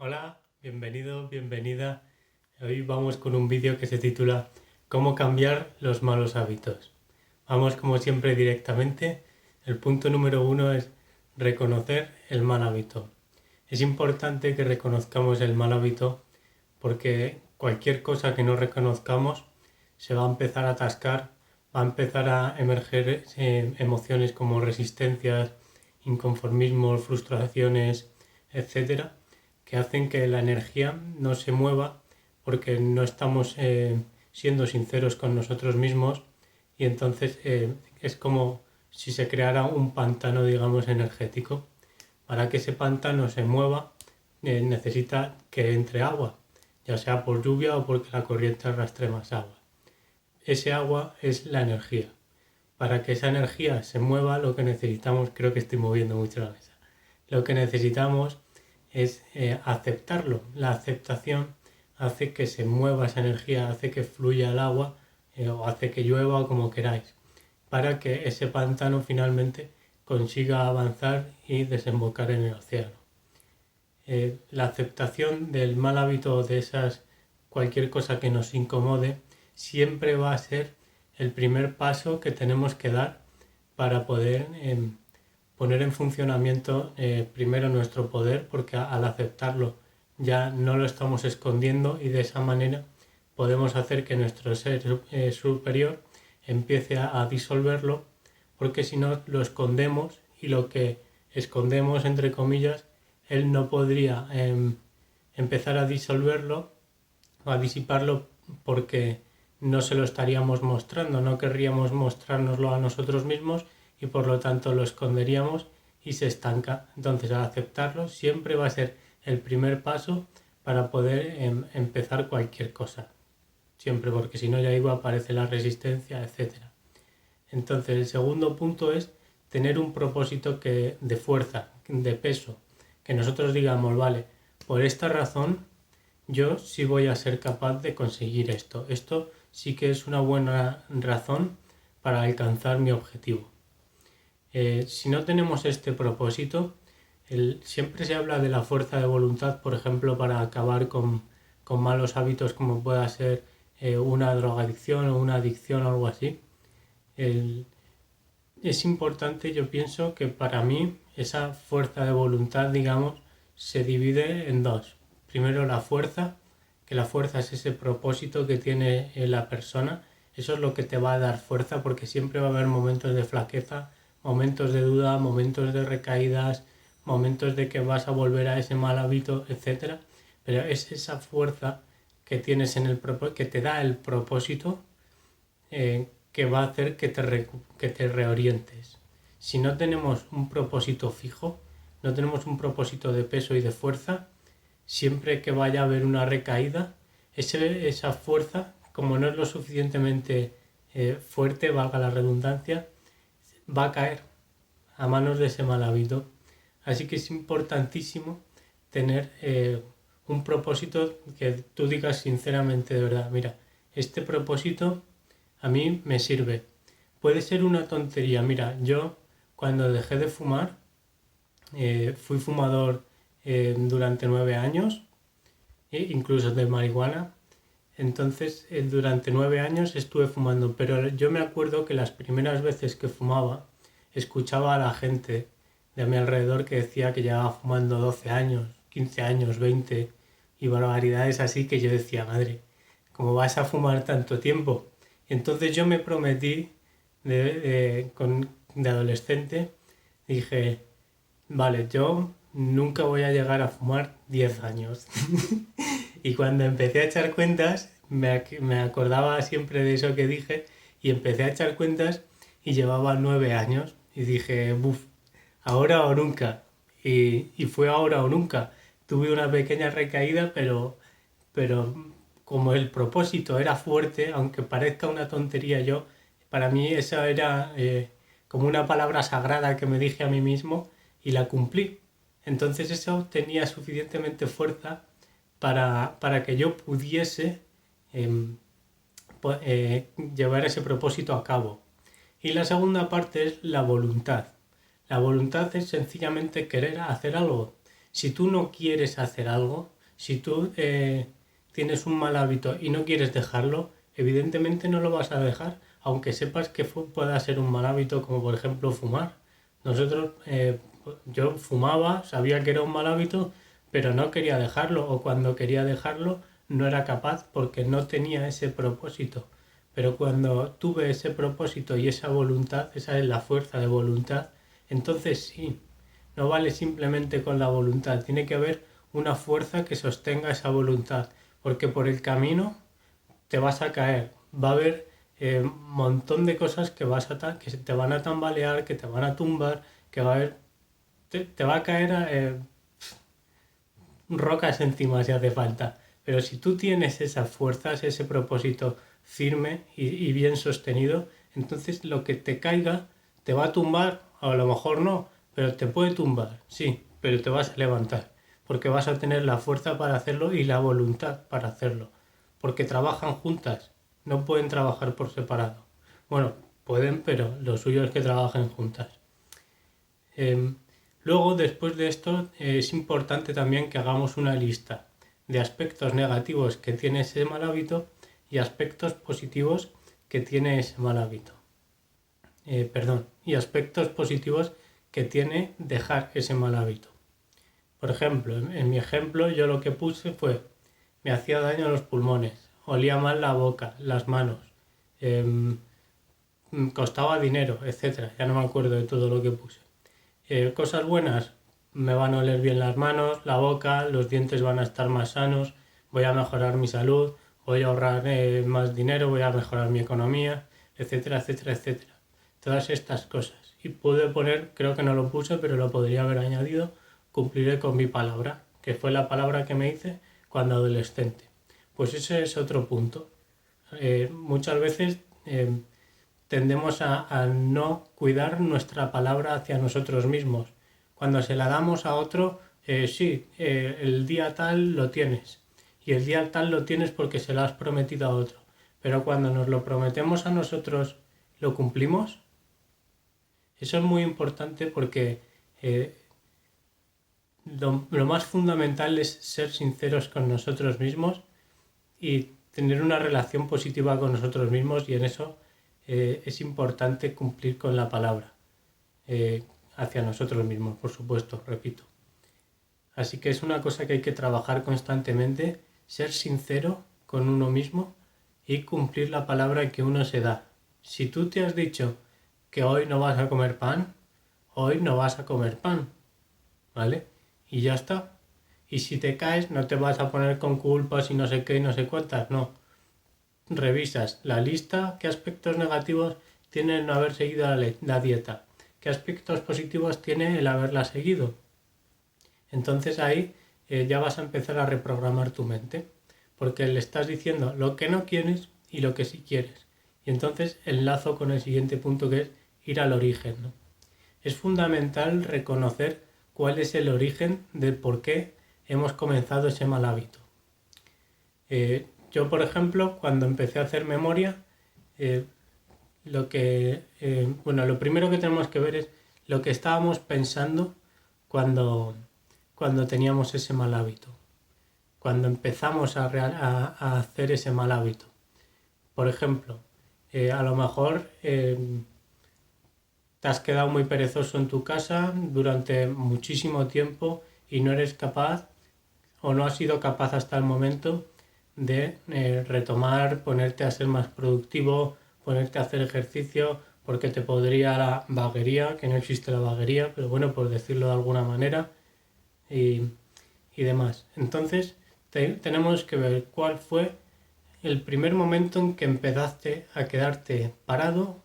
Hola, bienvenido, bienvenida. Hoy vamos con un vídeo que se titula ¿Cómo cambiar los malos hábitos? Vamos como siempre directamente. El punto número 1 es reconocer el mal hábito. Es importante que reconozcamos el mal hábito porque cualquier cosa que no reconozcamos se va a empezar a atascar, va a empezar a emerger emociones como resistencias, inconformismos, frustraciones, etcétera, que hacen que la energía no se mueva porque no estamos siendo sinceros con nosotros mismos y entonces es como si se creara un pantano, digamos, energético. Para que ese pantano se mueva necesita que entre agua, ya sea por lluvia o porque la corriente arrastre más agua. Ese agua es la energía. Para que esa energía se mueva lo que necesitamos, creo que estoy moviendo mucho la mesa, lo que necesitamos es aceptarlo. La aceptación hace que se mueva esa energía, hace que fluya el agua o hace que llueva o como queráis, para que ese pantano finalmente consiga avanzar y desembocar en el océano. La aceptación del mal hábito de cualquier cosa que nos incomode siempre va a ser el primer paso que tenemos que dar para poder poner en funcionamiento primero nuestro poder, porque al aceptarlo ya no lo estamos escondiendo y de esa manera podemos hacer que nuestro ser superior empiece a disolverlo, porque si no lo escondemos y lo que escondemos entre comillas él no podría empezar a disolverlo o a disiparlo porque no se lo estaríamos mostrando, no querríamos mostrárnoslo a nosotros mismos y por lo tanto lo esconderíamos y se estanca. Entonces al aceptarlo siempre va a ser el primer paso para poder empezar cualquier cosa. Siempre, porque si no ya igual aparece la resistencia, etcétera. Entonces el segundo punto es tener un propósito de fuerza, de peso, que nosotros digamos, vale, por esta razón yo sí voy a ser capaz de conseguir esto. Esto sí que es una buena razón para alcanzar mi objetivo. Si no tenemos este propósito, siempre se habla de la fuerza de voluntad, por ejemplo, para acabar con malos hábitos como pueda ser una drogadicción o una adicción o algo así. Es importante, yo pienso que para mí esa fuerza de voluntad, digamos, se divide en dos. Primero la fuerza, que la fuerza es ese propósito que tiene la persona. Eso es lo que te va a dar fuerza porque siempre va a haber momentos de flaqueza, momentos de duda, momentos de recaídas, momentos de que vas a volver a ese mal hábito, etcétera. Pero es esa fuerza que tienes que te da el propósito que va a hacer que te reorientes. Si no tenemos un propósito fijo, no tenemos un propósito de peso y de fuerza, siempre que vaya a haber una recaída, esa fuerza, como no es lo suficientemente fuerte, valga la redundancia, va a caer a manos de ese mal hábito. Así que es importantísimo tener un propósito que tú digas sinceramente de verdad, mira, este propósito a mí me sirve. Puede ser una tontería, mira, yo cuando dejé de fumar, fui fumador durante 9 años, incluso de marihuana. Entonces, durante 9 años estuve fumando, pero yo me acuerdo que las primeras veces que fumaba, escuchaba a la gente de a mi alrededor que decía que llevaba fumando 12 años, 15 años, 20 y barbaridades así que yo decía, madre, ¿cómo vas a fumar tanto tiempo? Y entonces yo me prometí de adolescente, dije, vale, yo nunca voy a llegar a fumar 10 años. Y cuando empecé a echar cuentas, me acordaba siempre de eso que dije y empecé a echar cuentas y llevaba 9 años y dije, buf, ahora o nunca. Y fue ahora o nunca. Tuve una pequeña recaída, pero como el propósito era fuerte, aunque parezca una tontería yo, para mí esa era como una palabra sagrada que me dije a mí mismo y la cumplí. Entonces eso tenía suficientemente fuerza para que yo pudiese eh, llevar ese propósito a cabo. Y la segunda parte es la voluntad. La voluntad es sencillamente querer hacer algo. Si tú no quieres hacer algo, si tú tienes un mal hábito y no quieres dejarlo, evidentemente no lo vas a dejar, aunque sepas que pueda ser un mal hábito, como por ejemplo fumar. Yo fumaba, sabía que era un mal hábito, pero no quería dejarlo, o cuando quería dejarlo no era capaz porque no tenía ese propósito. Pero cuando tuve ese propósito y esa voluntad, esa es la fuerza de voluntad, entonces sí, no vale simplemente con la voluntad, tiene que haber una fuerza que sostenga esa voluntad, porque por el camino te vas a caer, va a haber un montón de cosas que te van a tambalear, que te van a tumbar, que va a haber, te va a caer rocas encima si hace falta. Pero si tú tienes esas fuerzas, ese propósito firme y bien sostenido, entonces lo que te caiga te va a tumbar, o a lo mejor no, pero te puede tumbar, sí, pero te vas a levantar, porque vas a tener la fuerza para hacerlo y la voluntad para hacerlo, porque trabajan juntas, no pueden trabajar por separado. Bueno, pueden, pero lo suyo es que trabajen juntas. Eh, Luego, después de esto, es importante también que hagamos una lista de aspectos negativos que tiene ese mal hábito y aspectos positivos que tiene ese mal hábito. Y aspectos positivos que tiene dejar ese mal hábito. Por ejemplo, en mi ejemplo yo lo que puse fue, me hacía daño a los pulmones, olía mal la boca, las manos, em, costaba dinero, etcétera. Ya no me acuerdo de todo lo que puse. Cosas buenas, me van a oler bien las manos, la boca, los dientes van a estar más sanos, voy a mejorar mi salud, voy a ahorrar más dinero, voy a mejorar mi economía, etcétera, etcétera, etcétera. Todas estas cosas. Y pude poner, creo que no lo puse, pero lo podría haber añadido, cumpliré con mi palabra, que fue la palabra que me hice cuando adolescente. Pues ese es otro punto. Muchas veces tendemos a no cuidar nuestra palabra hacia nosotros mismos. Cuando se la damos a otro, sí, el día tal lo tienes. Y el día tal lo tienes porque se lo has prometido a otro. Pero cuando nos lo prometemos a nosotros, ¿lo cumplimos? Eso es muy importante porque lo más fundamental es ser sinceros con nosotros mismos y tener una relación positiva con nosotros mismos, y en eso es importante cumplir con la palabra hacia nosotros mismos, por supuesto, repito. Así que es una cosa que hay que trabajar constantemente, ser sincero con uno mismo y cumplir la palabra que uno se da. Si tú te has dicho que hoy no vas a comer pan, hoy no vas a comer pan, ¿vale? Y ya está. Y si te caes, no te vas a poner con culpas y no sé qué y no sé cuántas, no. Revisas la lista, qué aspectos negativos tiene el no haber seguido la dieta, qué aspectos positivos tiene el haberla seguido. Entonces ahí ya vas a empezar a reprogramar tu mente, porque le estás diciendo lo que no quieres y lo que sí quieres. Y entonces enlazo con el siguiente punto, que es ir al origen, ¿no? Es fundamental reconocer cuál es el origen del por qué hemos comenzado ese mal hábito. Yo, por ejemplo, cuando empecé a hacer memoria, eh, lo primero que tenemos que ver es lo que estábamos pensando cuando, cuando teníamos ese mal hábito, cuando empezamos a hacer ese mal hábito. Por ejemplo, a lo mejor te has quedado muy perezoso en tu casa durante muchísimo tiempo y no eres capaz, o no has sido capaz hasta el momento, de retomar, ponerte a ser más productivo, ponerte a hacer ejercicio, porque te podría la vaguería, que no existe la vaguería, pero bueno, por decirlo de alguna manera, y, y demás. Entonces, tenemos que ver cuál fue el primer momento en que empezaste a quedarte parado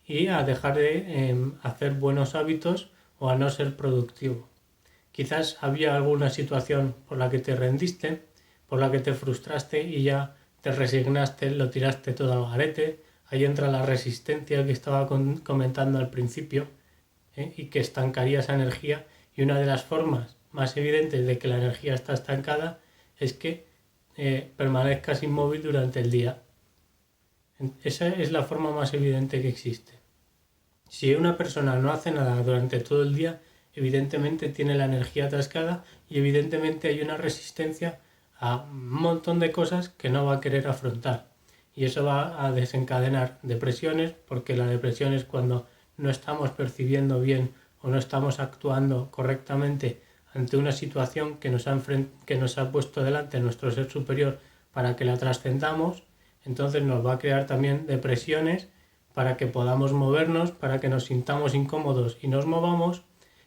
y a dejar de hacer buenos hábitos o a no ser productivo. Quizás había alguna situación por la que te rendiste, por la que te frustraste y ya te resignaste, lo tiraste todo al garete. Ahí entra la resistencia que estaba comentando al principio, y que estancaría esa energía. Y una de las formas más evidentes de que la energía está estancada es que permanezcas inmóvil durante el día. Esa es la forma más evidente que existe. Si una persona no hace nada durante todo el día, evidentemente tiene la energía atascada y evidentemente hay una resistencia a un montón de cosas que no va a querer afrontar. Y eso va a desencadenar depresiones, porque la depresión es cuando no estamos percibiendo bien o no estamos actuando correctamente ante una situación que nos ha puesto delante nuestro ser superior para que la trascendamos. Entonces nos va a crear también depresiones para que podamos movernos, para que nos sintamos incómodos y nos movamos,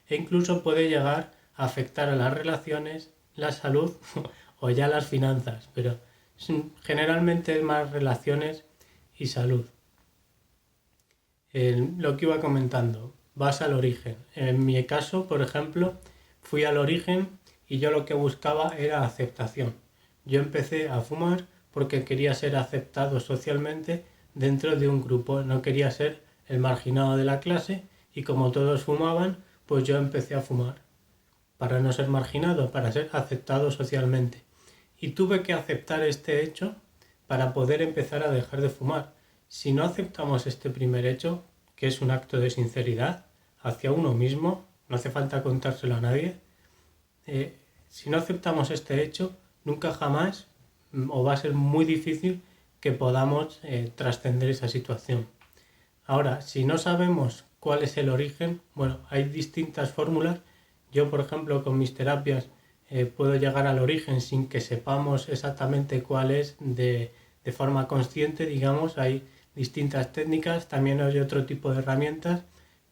e incluso puede llegar a afectar a las relaciones, la salud o ya las finanzas, pero generalmente es más relaciones y salud. Lo que iba comentando, vas al origen. En mi caso, por ejemplo, fui al origen y yo lo que buscaba era aceptación. Yo empecé a fumar porque quería ser aceptado socialmente dentro de un grupo, no quería ser el marginado de la clase, y como todos fumaban, pues yo empecé a fumar para no ser marginado, para ser aceptado socialmente. Y tuve que aceptar este hecho para poder empezar a dejar de fumar. Si no aceptamos este primer hecho, que es un acto de sinceridad hacia uno mismo, no hace falta contárselo a nadie, si no aceptamos este hecho, nunca jamás, o va a ser muy difícil que podamos trascender esa situación. Ahora, si no sabemos cuál es el origen, bueno, hay distintas fórmulas. Yo, por ejemplo, con mis terapias puedo llegar al origen sin que sepamos exactamente cuál es de forma consciente, digamos. Hay distintas técnicas, también hay otro tipo de herramientas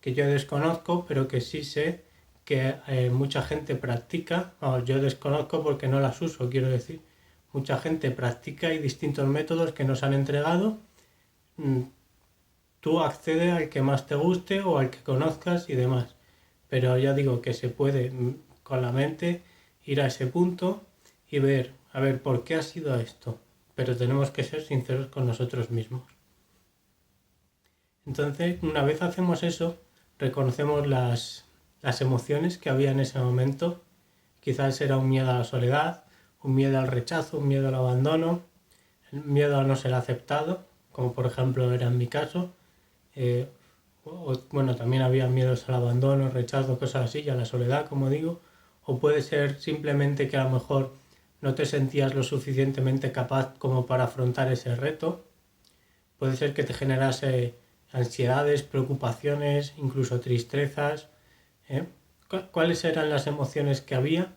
que yo desconozco, pero que sí sé que mucha gente practica. Vamos, yo desconozco porque no las uso, quiero decir. Mucha gente practica y distintos métodos que nos han entregado. Tú accede al que más te guste o al que conozcas y demás. Pero ya digo que se puede con la mente ir a ese punto y ver, a ver, ¿por qué ha sido esto? Pero tenemos que ser sinceros con nosotros mismos. Entonces, una vez hacemos eso, reconocemos las emociones que había en ese momento. Quizás era un miedo a la soledad, un miedo al rechazo, un miedo al abandono, un miedo a no ser aceptado, como por ejemplo era en mi caso. Bueno, también había miedos al abandono, rechazo, cosas así, y a la soledad, como digo. O puede ser simplemente que a lo mejor no te sentías lo suficientemente capaz como para afrontar ese reto. Puede ser que te generase ansiedades, preocupaciones, incluso tristezas. ¿Cuáles eran las emociones que había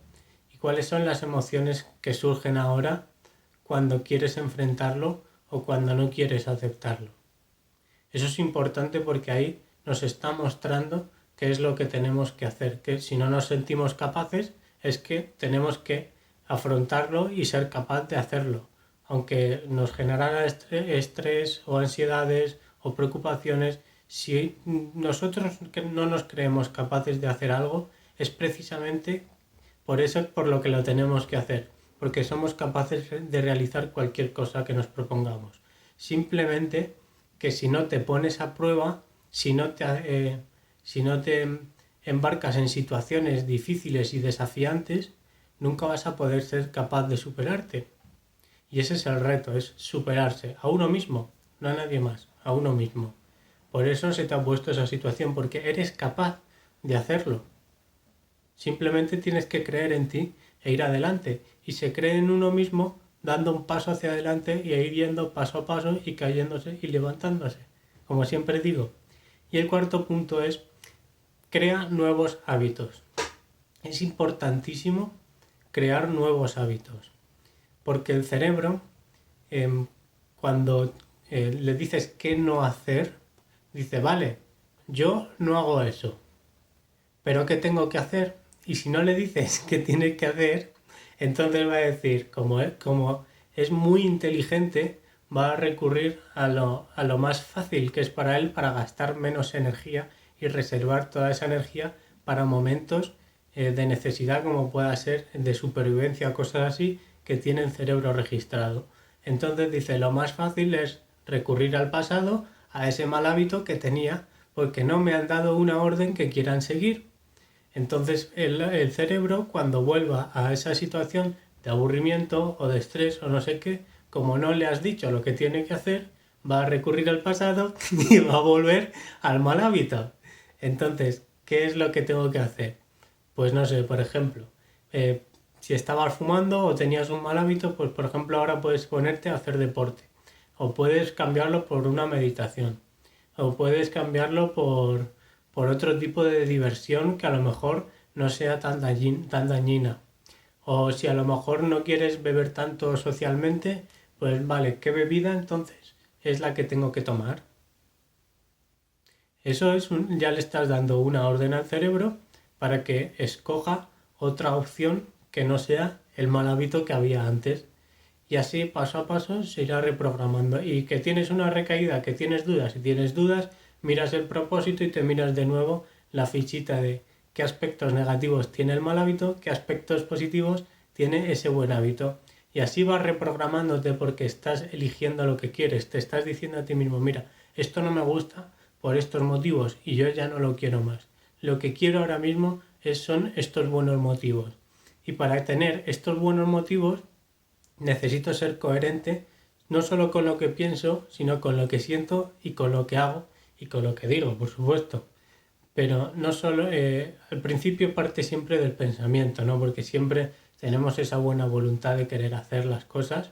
y cuáles son las emociones que surgen ahora cuando quieres enfrentarlo o cuando no quieres aceptarlo? Eso es importante porque ahí nos está mostrando qué es lo que tenemos que hacer, que si no nos sentimos capaces es que tenemos que afrontarlo y ser capaz de hacerlo. Aunque nos generara estrés o ansiedades o preocupaciones, si nosotros no nos creemos capaces de hacer algo, es precisamente por eso por lo que lo tenemos que hacer, porque somos capaces de realizar cualquier cosa que nos propongamos. Simplemente que si no te pones a prueba, si no te embarcas en situaciones difíciles y desafiantes, nunca vas a poder ser capaz de superarte. Y ese es el reto, es superarse a uno mismo, no a nadie más, a uno mismo. Por eso se te ha puesto esa situación, porque eres capaz de hacerlo. Simplemente tienes que creer en ti e ir adelante. Y se cree en uno mismo dando un paso hacia adelante y ir yendo paso a paso y cayéndose y levantándose, como siempre digo. Y el cuarto punto es, crea nuevos hábitos. Es importantísimo crear nuevos hábitos, porque el cerebro, cuando le dices qué no hacer, dice, vale, yo no hago eso, pero ¿qué tengo que hacer? Y si no le dices qué tiene que hacer, entonces va a decir, como es muy inteligente, va a recurrir a lo más fácil que es para él, para gastar menos energía y reservar toda esa energía para momentos de necesidad, como pueda ser de supervivencia o cosas así, que tiene el cerebro registrado. Entonces dice, lo más fácil es recurrir al pasado, a ese mal hábito que tenía, porque no me han dado una orden que quieran seguir. Entonces el cerebro, cuando vuelva a esa situación de aburrimiento o de estrés o no sé qué, como no le has dicho lo que tiene que hacer, va a recurrir al pasado y va a volver al mal hábito. Entonces, ¿qué es lo que tengo que hacer? Pues no sé, por ejemplo, si estabas fumando o tenías un mal hábito, pues por ejemplo ahora puedes ponerte a hacer deporte. O puedes cambiarlo por una meditación. O puedes cambiarlo por otro tipo de diversión que a lo mejor no sea tan dañina. O si a lo mejor no quieres beber tanto socialmente, pues vale, ¿qué bebida entonces es la que tengo que tomar? Eso ya le estás dando una orden al cerebro para que escoja otra opción que no sea el mal hábito que había antes. Y así paso a paso se irá reprogramando. Y que tienes una recaída, que tienes dudas, si tienes dudas, miras el propósito y te miras de nuevo la fichita de qué aspectos negativos tiene el mal hábito, qué aspectos positivos tiene ese buen hábito. Y así vas reprogramándote porque estás eligiendo lo que quieres, te estás diciendo a ti mismo, mira, esto no me gusta por estos motivos y yo ya no lo quiero más. Lo que quiero ahora mismo son estos buenos motivos. Y para tener estos buenos motivos necesito ser coherente no solo con lo que pienso, sino con lo que siento y con lo que hago y con lo que digo, por supuesto. Pero no solo, al principio parte siempre del pensamiento, ¿no? Porque siempre tenemos esa buena voluntad de querer hacer las cosas,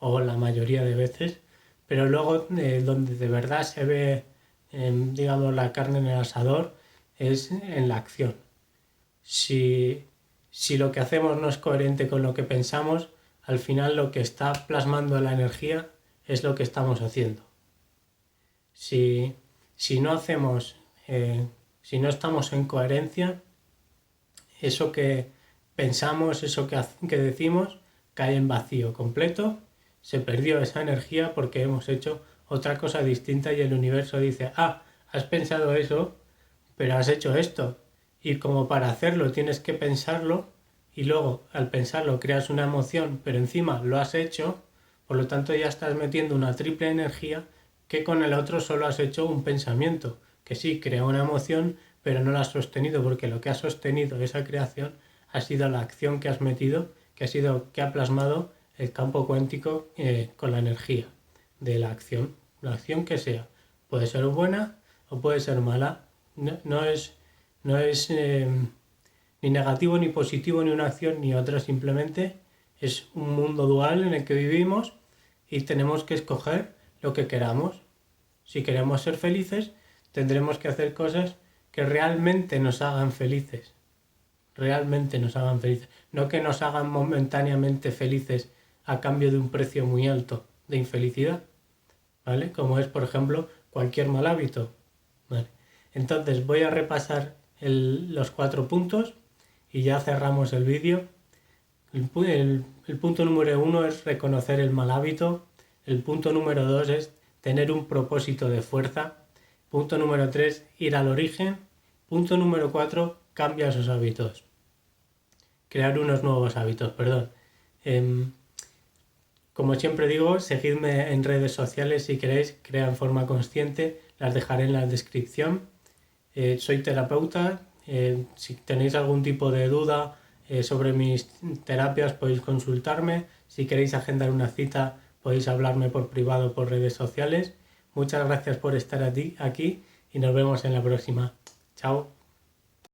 o la mayoría de veces, pero luego donde de verdad se ve, digamos, la carne en el asador es en la acción. Si, si lo que hacemos no es coherente con lo que pensamos, al final lo que está plasmando la energía es lo que estamos haciendo. Si, si no hacemos, si no estamos en coherencia, eso que pensamos, eso que decimos, cae en vacío completo, se perdió esa energía porque hemos hecho otra cosa distinta y el universo dice, ah, has pensado eso, pero has hecho esto. Y como para hacerlo tienes que pensarlo y luego al pensarlo creas una emoción, pero encima lo has hecho, por lo tanto ya estás metiendo una triple energía que con el otro solo has hecho un pensamiento, que sí, crea una emoción, pero no la has sostenido, porque lo que ha sostenido esa creación ha sido la acción que has metido, que ha plasmado el campo cuántico con la energía de la acción que sea. Puede ser buena o puede ser mala, no es ni negativo ni positivo ni una acción ni otra, simplemente es un mundo dual en el que vivimos y tenemos que escoger lo que queramos. Si queremos ser felices, tendremos que hacer cosas que realmente nos hagan felices. Realmente nos hagan felices. No que nos hagan momentáneamente felices a cambio de un precio muy alto de infelicidad. ¿Vale? Como es, por ejemplo, cualquier mal hábito. ¿Vale? Entonces voy a repasar los 4 puntos y ya cerramos el vídeo. El punto número 1 es reconocer el mal hábito. El punto número 2 es tener un propósito de fuerza. Punto número 3, ir al origen. Punto número 4, cambia esos hábitos. Crear unos nuevos hábitos, perdón. Como siempre digo, seguidme en redes sociales si queréis, crea en forma consciente, las dejaré en la descripción. Soy terapeuta, si tenéis algún tipo de duda sobre mis terapias podéis consultarme, si queréis agendar una cita podéis hablarme por privado por redes sociales. Muchas gracias por estar aquí y nos vemos en la próxima. Chao.